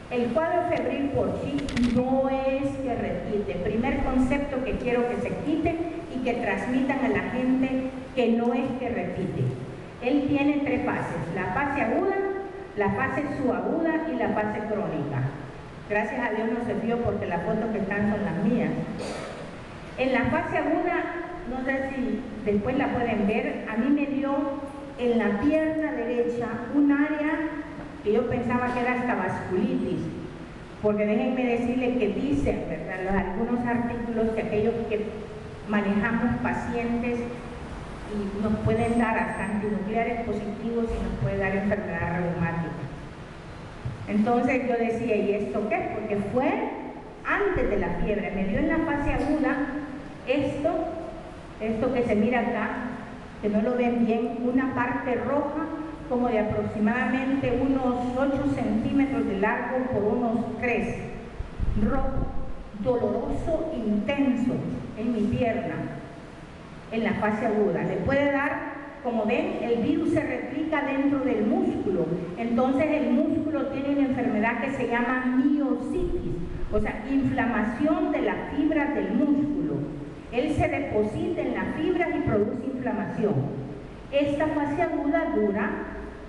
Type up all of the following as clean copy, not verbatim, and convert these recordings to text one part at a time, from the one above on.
El cuadro febril por sí no es que repite. Primer concepto que quiero que se quite y que transmitan a la gente que no es que repite. Él tiene tres fases: la fase aguda, la fase subaguda y la fase crónica. Gracias a Dios no se vio porque las fotos que están son las mías. En la fase aguda, no sé si después la pueden ver, a mí me dio en la pierna derecha un área que yo pensaba que era hasta vasculitis, porque déjenme decirles que dicen, ¿verdad?, algunos artículos que aquellos que manejamos pacientes y nos pueden dar hasta antinucleares positivos y nos puede dar enfermedad reumática. Entonces yo decía, ¿y esto qué? Porque fue antes de la fiebre, me dio en la fase aguda esto que se mira acá, que no lo ven bien, una parte roja como de aproximadamente unos 8 centímetros de largo por unos 3, rojo, doloroso, intenso en mi pierna, en la fase aguda. Le puede dar, como ven, el virus se replica dentro del músculo, entonces el músculo tiene una enfermedad que se llama miositis, o sea, inflamación de las fibras del músculo. Él se deposita en las fibras y produce inflamación. Esta fase aguda dura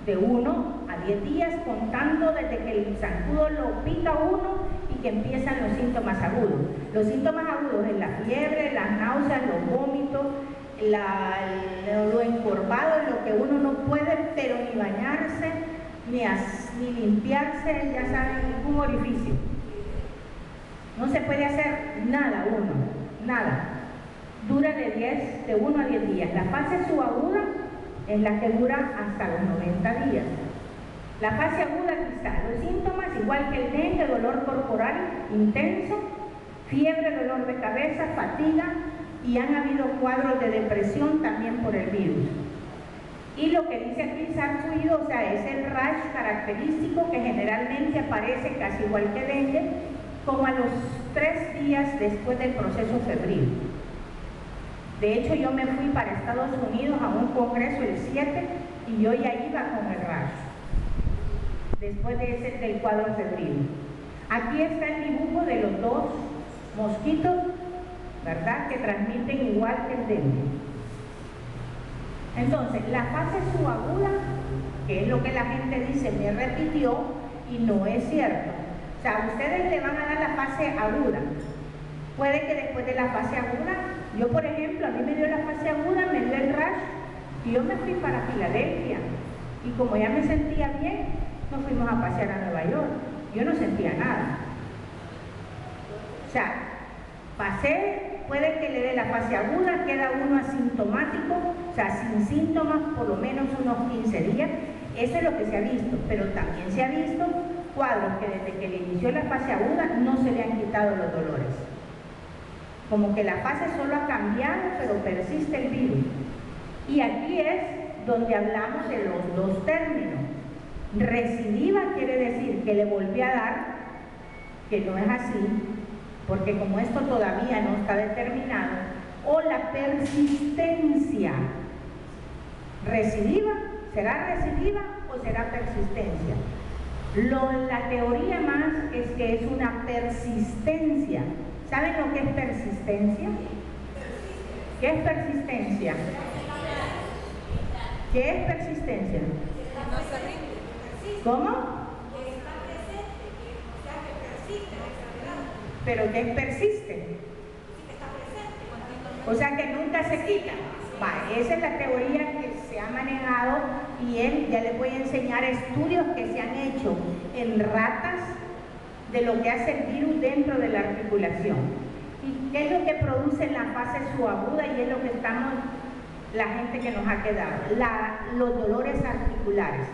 de 1 a 10 días, contando desde que el zancudo lo pica uno y que empiezan los síntomas agudos. Los síntomas agudos es la fiebre, las náuseas, los vómitos, lo encorvado, lo que uno no puede, pero ni bañarse, ni limpiarse, ya saben, ningún orificio. No se puede hacer nada uno, nada. Dura de 1 a 10 días. La fase subaguda es la que dura hasta los 90 días. La fase aguda, aquí está, los síntomas, igual que el dengue: dolor corporal intenso, fiebre, dolor de cabeza, fatiga, y han habido cuadros de depresión también por el virus. Y lo que dice aquí sarpullido, o sea, es el rash característico que generalmente aparece casi igual que dengue, como a los 3 días después del proceso febril. De hecho, yo me fui para Estados Unidos a un congreso el 7 y yo ya iba con el rash, después del cuadro febril. Aquí está el dibujo de los dos mosquitos, ¿verdad?, que transmiten igual que el dengue. Entonces, la fase subaguda, que es lo que la gente dice, me repitió, y no es cierto. O sea, ustedes le van a dar la fase aguda. Puede que después de la fase aguda, yo por ejemplo, a mí me dio la fase aguda, me dio el rash, y yo me fui para Filadelfia. Y como ya me sentía bien, nos fuimos a pasear a Nueva York. Yo no sentía nada. O sea, pasé, puede que le dé la fase aguda, queda uno asintomático, o sea, sin síntomas por lo menos unos 15 días. Eso es lo que se ha visto, pero también se ha visto cuadros que desde que le inició la fase aguda no se le han quitado los dolores. Como que la fase solo ha cambiado, pero persiste el virus. Y aquí es donde hablamos de los dos términos. Recidiva quiere decir que le volví a dar, que no es así, porque como esto todavía no está determinado, o la persistencia. Recidiva, ¿será recidiva o será persistencia? La teoría más es que es una persistencia. ¿Saben lo que es persistencia? ¿Qué es persistencia? ¿Qué es persistencia? ¿Cómo? ¿Pero qué persiste? O sea, que nunca se quita. Vale, esa es la teoría que se ha manejado, y ya les voy a enseñar estudios que se han hecho en ratas de lo que hace el virus dentro de la articulación. ¿Y qué es lo que produce en la fase subaguda? Y es lo que estamos, la gente que nos ha quedado, los dolores articulares.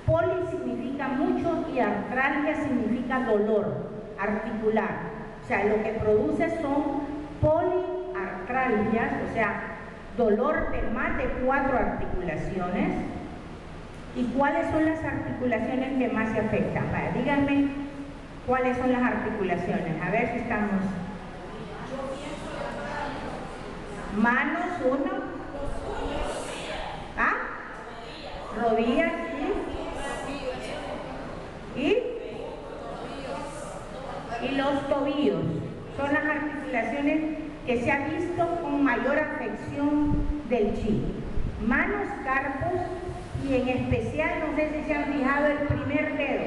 Poli significa mucho y artralgia significa dolor articular. O sea, lo que produce son poliartralgias, o sea, dolor de más de 4 articulaciones. ¿Y cuáles son las articulaciones que más se afectan? Vaya, díganme cuáles son las articulaciones. A ver si estamos. Manos, 1. ¿Ah? Rodillas y y los tobillos. Son las articulaciones que se ha visto con mayor afección del chi. Manos, carpos y en especial, no sé si se han fijado, el primer dedo.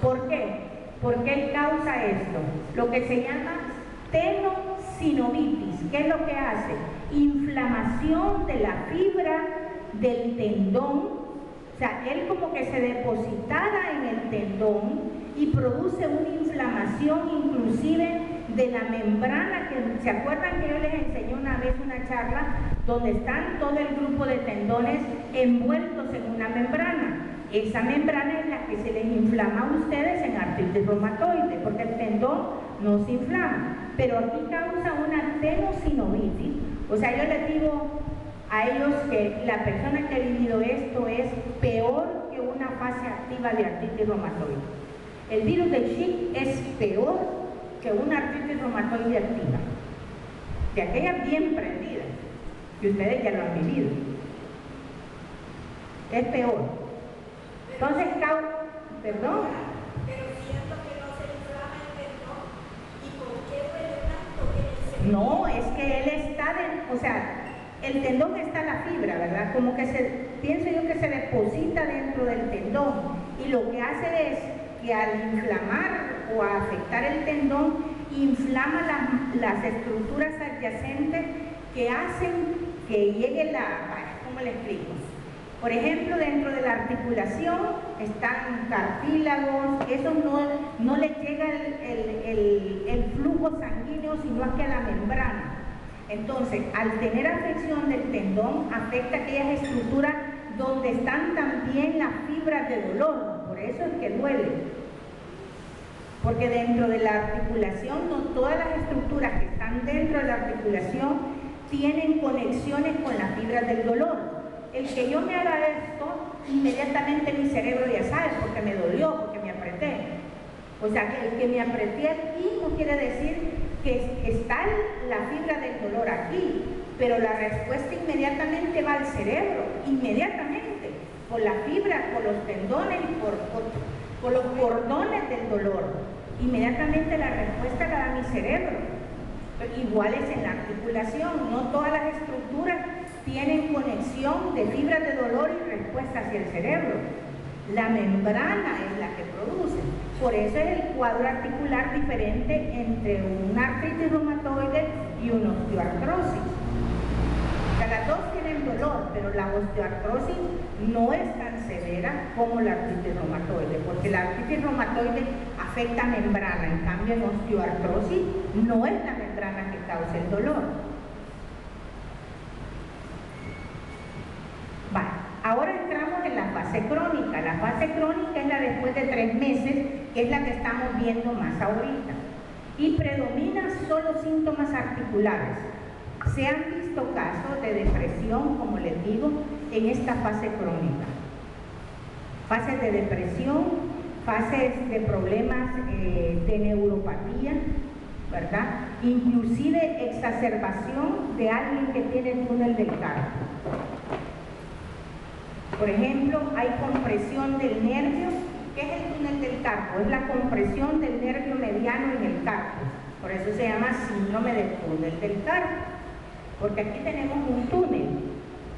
¿Por qué? Porque él causa esto, lo que se llama tenosinovitis. ¿Qué es lo que hace? Inflamación de la fibra del tendón. O sea, él como que se depositara en el tendón y produce una inflamación inclusive de la membrana, que ¿se acuerdan que yo les enseñé una vez una charla donde están todo el grupo de tendones envueltos en una membrana? Esa membrana es la que se les inflama a ustedes en artritis reumatoide, porque el tendón no se inflama, pero aquí causa una tenosinovitis. O sea, yo les digo a ellos que la persona que ha vivido esto es peor que una fase activa de artritis reumatoide. El virus del Chi es peor que una artritis reumatoide activa, de aquellas bien prendidas, que ustedes ya lo han vivido. Es peor. Entonces, perdón. Pero siento que no se inflama el tendón. ¿Y por qué duele tanto que el No, es que él está o sea, el tendón está en la fibra, ¿verdad? Como que pienso yo que se deposita dentro del tendón, y lo que hace es que al inflamar o a afectar el tendón, inflama las estructuras adyacentes que hacen que llegue ¿cómo le explico? Por ejemplo, dentro de la articulación están cartílagos, esos no les llega el flujo sanguíneo, sino hacia la membrana. Entonces, al tener afección del tendón, afecta aquellas estructuras donde están también las fibras de dolor, por eso es que duele. Porque dentro de la articulación, no todas las estructuras que están dentro de la articulación tienen conexiones con las fibras del dolor. El que yo me haga esto, inmediatamente mi cerebro ya sabe, porque me dolió, porque me apreté. O sea, que el que me apreté aquí no quiere decir que está la fibra del dolor aquí, pero la respuesta inmediatamente va al cerebro, inmediatamente, por la fibra, por los tendones, por los cordones del dolor. Inmediatamente la respuesta la da mi cerebro. Igual es en la articulación, no todas las estructuras tienen conexión de fibras de dolor y respuesta hacia el cerebro. La membrana es la que produce. Por eso es el cuadro articular diferente entre una artritis reumatoide y una osteoartrosis. O sea, las dos tienen dolor, pero la osteoartrosis no es tan severa como la artritis reumatoide, porque la artritis reumatoide afecta membrana, en cambio en osteoartrosis no es la membrana que causa el dolor. Vale, ahora entramos en la fase crónica. La fase crónica es la después de 3 meses, que es la que estamos viendo más ahorita. Y predomina solo síntomas articulares. Se han visto casos de depresión, como les digo, en esta fase crónica. Fases de depresión, fases de problemas de neuropatía, ¿verdad? Inclusive exacerbación de alguien que tiene túnel del carpo. Por ejemplo, hay compresión del nervio. ¿Qué es el túnel del carpo? Es la compresión del nervio mediano en el carpo. Por eso se llama síndrome del túnel del carpo. Porque aquí tenemos un túnel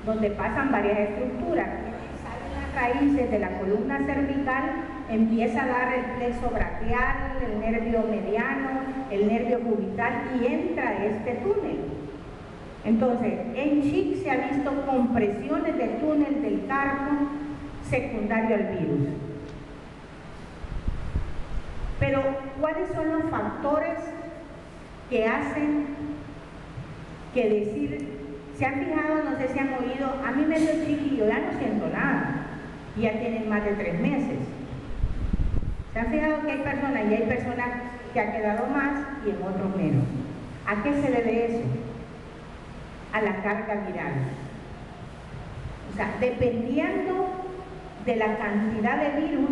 donde pasan varias estructuras. Salen las raíces de la columna cervical, empieza a dar el plexo braquial, el nervio mediano, el nervio cubital y entra a este túnel. Entonces, en Chi se ha visto compresiones del túnel del carpo secundario al virus. Pero, ¿cuáles son los factores que hacen que decir, se han fijado, no sé si han oído, a mí me dio Chi y yo ya no siento nada, y ya tienen más de 3 meses? ¿Se han fijado que hay personas, y hay personas que han quedado más y en otros menos? ¿A qué se debe eso? A la carga viral. O sea, dependiendo de la cantidad de virus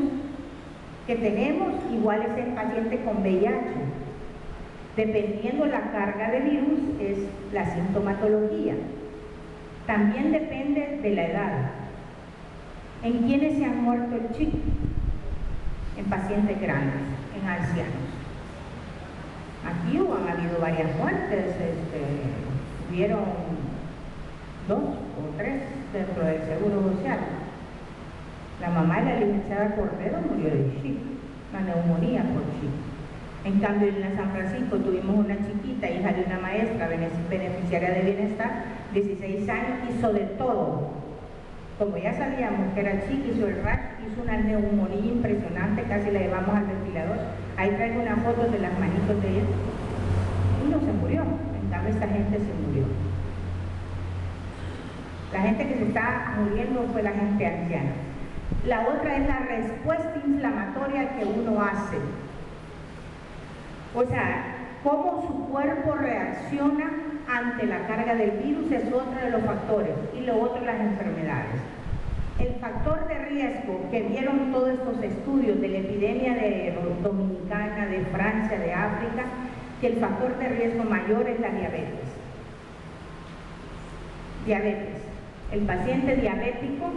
que tenemos, igual es el paciente con VIH. Dependiendo la carga de virus es la sintomatología. También depende de la edad. ¿En quiénes se han muerto el Chi? En pacientes grandes, en ancianos. Aquí han habido varias muertes, hubieron 2 o 3 dentro del Seguro Social. La mamá de la licenciada Cordero murió de SHIC, una neumonía por SHIC. En cambio, en la San Francisco tuvimos una chiquita, hija de una maestra beneficiaria de bienestar, 16 años, hizo de todo. Como ya sabíamos que era SHIC, hizo el rash, hizo una neumonía impresionante, casi la llevamos al ventilador. Ahí traigo una foto de las manitos de ella. Y no se murió, en cambio esta gente se murió. La gente que se está muriendo fue la gente anciana. La otra es la respuesta inflamatoria que uno hace. O sea, cómo su cuerpo reacciona ante la carga del virus es otro de los factores. Y lo otro, las enfermedades. El factor de riesgo que vieron todos estos estudios de la epidemia de Dominicana, de Francia, de África, que el factor de riesgo mayor es la diabetes. Diabetes. El paciente diabético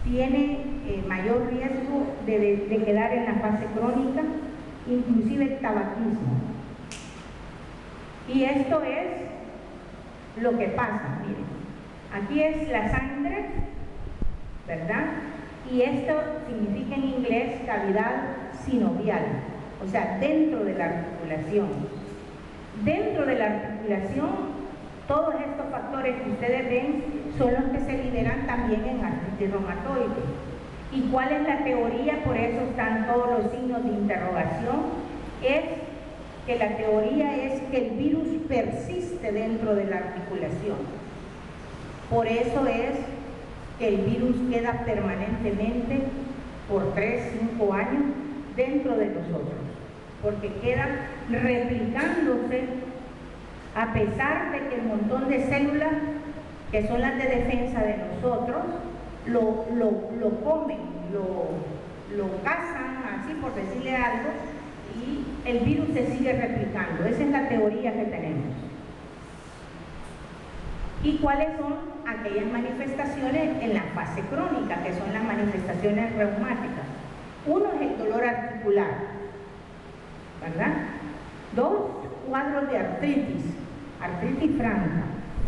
tiene mayor riesgo de quedar en la fase crónica, inclusive el tabaquismo. Y esto es lo que pasa, miren. Aquí es la sangre, ¿verdad? Y esto significa en inglés cavidad sinovial, o sea, dentro de la articulación. Dentro de la articulación, todos estos factores que ustedes ven son los que se liberan también en artritis reumatoide. ¿Y cuál es la teoría? Por eso están todos los signos de interrogación. Es que la teoría es que el virus persiste dentro de la articulación. Por eso es que el virus queda permanentemente por 3, 5 años dentro de nosotros, porque queda replicándose a pesar de que el montón de células que son las de defensa de nosotros lo comen, lo cazan, así por decirle algo, y el virus se sigue replicando. Esa es la teoría que tenemos. ¿Y cuáles son aquellas manifestaciones en la fase crónica, que son las manifestaciones reumáticas? Uno es el dolor articular, ¿verdad? 2, cuadros de artritis franca.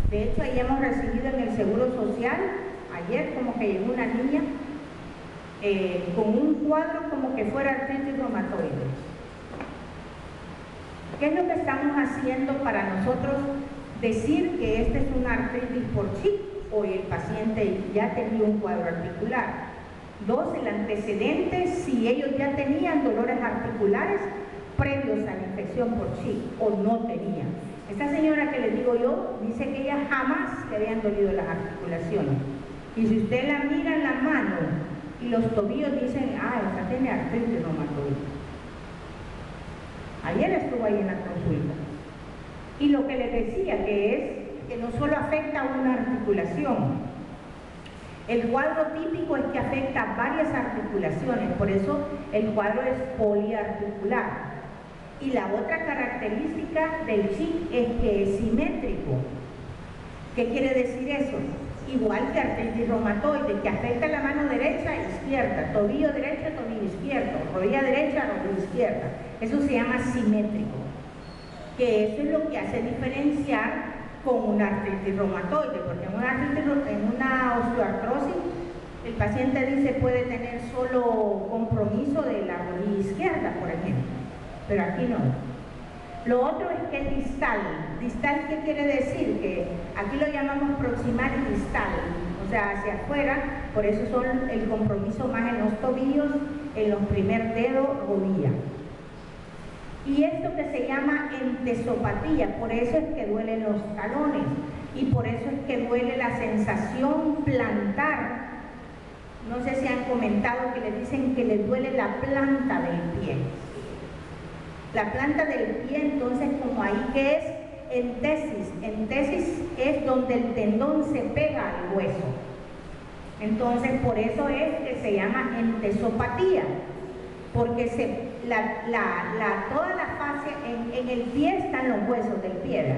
De hecho, ahí hemos recibido en el Seguro Social, ayer como que llegó una niña con un cuadro como que fuera artritis reumatoide. ¿Qué es lo que estamos haciendo para nosotros decir que esta es una artritis por SHIC o el paciente ya tenía un cuadro articular? 2, el antecedente, si ellos ya tenían dolores articulares previos a la infección por SHIC o no tenían. Esta señora que les digo yo, dice que ella jamás le habían dolido las articulaciones. Y si usted la mira en la mano y los tobillos, dicen, esta tiene artritis reumatoide. Ayer estuvo ahí en la consulta. Y lo que les decía que es que no solo afecta a una articulación. El cuadro típico es que afecta a varias articulaciones, por eso el cuadro es poliarticular. Y la otra característica del SHIC es que es simétrico. ¿Qué quiere decir eso? Igual que artritis reumatoide, que afecta la mano derecha e izquierda, tobillo derecho, tobillo izquierdo, rodilla derecha, rodilla izquierda. Eso se llama simétrico, que eso es lo que hace diferenciar con una artritis reumatoide, porque en una osteoartrosis el paciente dice puede tener solo compromiso de la rodilla izquierda, por ejemplo, pero aquí no. Lo otro es que es distal. ¿Distal qué quiere decir? Que aquí lo llamamos proximal y distal, o sea, hacia afuera, por eso son el compromiso más en los tobillos, en los primer dedos, rodilla. Y esto que se llama entesopatía, por eso es que duelen los talones y por eso es que duele la sensación plantar. No sé si han comentado que les dicen que les duele la planta del pie. La planta del pie, entonces, como ahí que es entesis. Entesis es donde el tendón se pega al hueso. Entonces, por eso es que se llama entesopatía, porque toda la fascia, en el pie están los huesos del pie,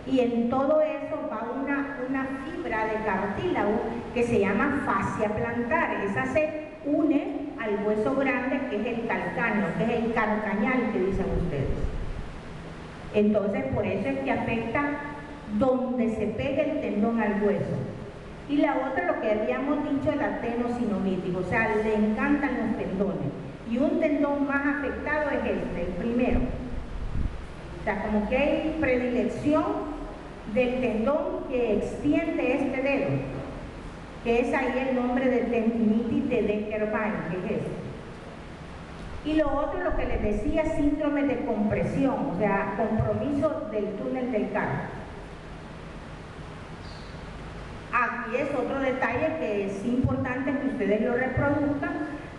y en todo eso va una fibra de cartílago que se llama fascia plantar. Esa se une al hueso grande, que es el calcáneo, que es el calcañal que dicen ustedes. Entonces, por eso es que afecta donde se pega el tendón al hueso. Y la otra, lo que habíamos dicho, el atenosinovítico, o sea, le encantan los tendones. Y un tendón más afectado es este, el primero. O sea, como que hay predilección del tendón que extiende este dedo, que es ahí el nombre de tendinitis de Decker-Wein, que es este. Y lo otro, lo que les decía, síndrome de compresión, o sea, compromiso del túnel del carpo. Aquí es otro detalle que es importante que ustedes lo reproduzcan,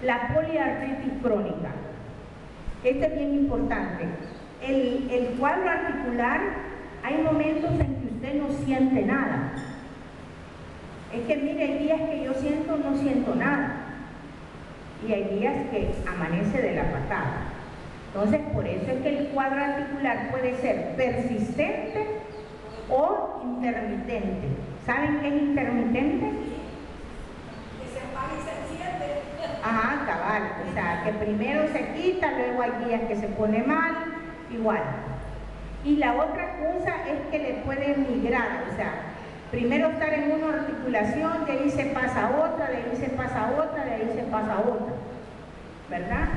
la poliartritis crónica. Este es bien importante. El cuadro articular, hay momentos en que usted no siente nada. Es que mire, hay días que yo no siento nada. Y hay días que amanece de la patada. Entonces, por eso es que el cuadro articular puede ser persistente o intermitente. ¿Saben qué es intermitente? Que se apaga y se enciende. Ajá, cabal. O sea, que primero se quita, luego hay días que se pone mal, igual. Y la otra cosa es que le puede migrar, o sea, primero estar en una articulación, de ahí se pasa a otra, de ahí se pasa a otra, de ahí se pasa a otra, ¿verdad?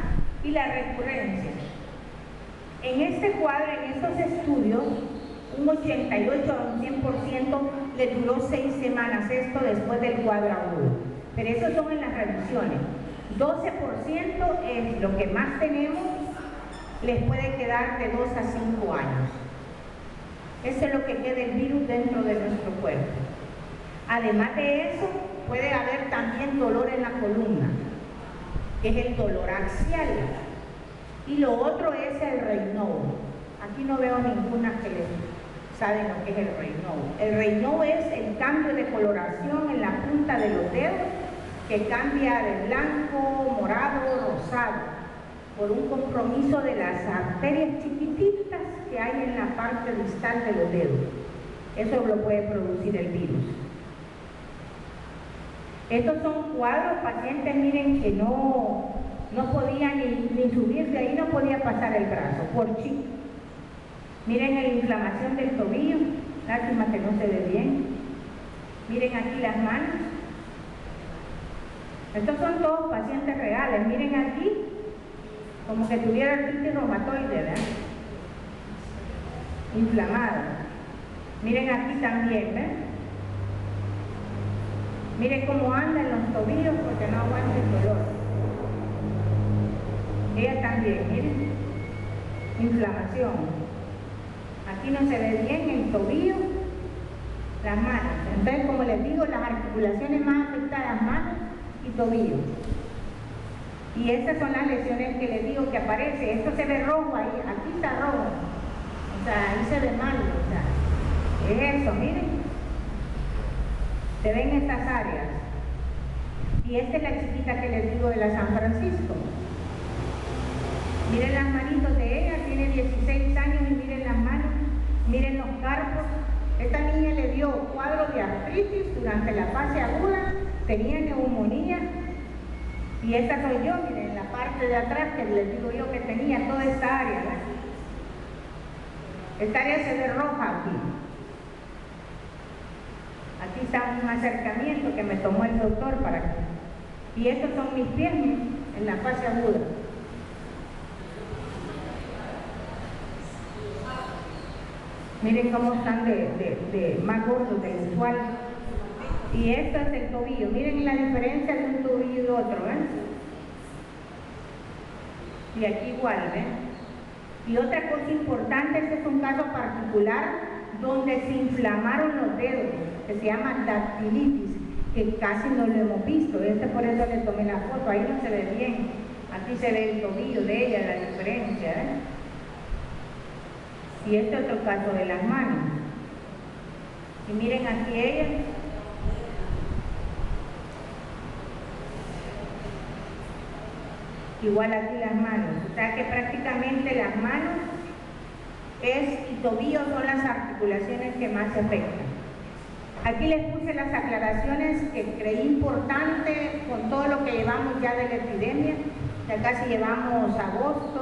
Y la recurrencia. En este cuadro, en estos estudios, un 88 a un 100% le duró 6 semanas esto después del cuadro agudo. Pero eso son en las revisiones. 12% es lo que más tenemos, les puede quedar de 2 a 5 años. Eso es lo que queda el virus dentro de nuestro cuerpo. Además de eso, puede haber también dolor en la columna, que es el dolor axial. Y lo otro es el Raynaud. Aquí no veo ninguna que saben lo que es el Raynaud. El Raynaud es el cambio de coloración en la punta de los dedos, que cambia de blanco, morado, rosado, por un compromiso de las arterias chiquititas que hay en la parte distal de los dedos. Eso lo puede producir el virus. Estos son cuadros, pacientes, miren, que no podían ni subir de ahí, no podía pasar el brazo, por chico. Miren la inflamación del tobillo, lástima que no se ve bien. Miren aquí las manos. Estos son todos pacientes reales. Miren aquí, como que tuviera artritis reumatoide, ¿verdad? Inflamado. Miren aquí también, ¿ven? Miren cómo andan los tobillos porque no aguanta el dolor. Ella también, miren. Inflamación. Aquí no se ve bien el tobillo, las manos. Entonces, como les digo, las articulaciones más afectadas, manos y tobillo. Y estas son las lesiones que les digo que aparece. Esto se ve rojo ahí, aquí está rojo. O sea, ahí se ve mal. O sea, es eso, miren. Se ven estas áreas. Y esta es la chiquita que les digo de la San Francisco. Miren las manitos de ella, tiene 16 años y miren las manos, miren los carpos. Esta niña le dio cuadro de artritis durante la fase aguda, tenía neumonía. Y esta soy yo, miren, en la parte de atrás que les digo yo que tenía toda esta área, ¿verdad? Esta área se ve roja aquí. Aquí está un acercamiento que me tomó el doctor para aquí. Y estos son mis pies en la fase aguda. Miren cómo están de más gordos del usual. Y esto es el tobillo. Miren la diferencia de un tobillo y otro, ¿ven? Y aquí igual, ¿ven? Y otra cosa importante, este es un caso particular donde se inflamaron los dedos, que se llama dactilitis, que casi no lo hemos visto. Por eso le tomé la foto, ahí no se ve bien. Aquí se ve el tobillo de ella, la diferencia, ¿eh? Y este otro caso de las manos. Y miren aquí ella. Igual aquí las manos. O sea que prácticamente las manos y tobillos son las articulaciones que más se afectan. Aquí les puse las aclaraciones que creí importante con todo lo que llevamos ya de la epidemia. Ya casi llevamos agosto,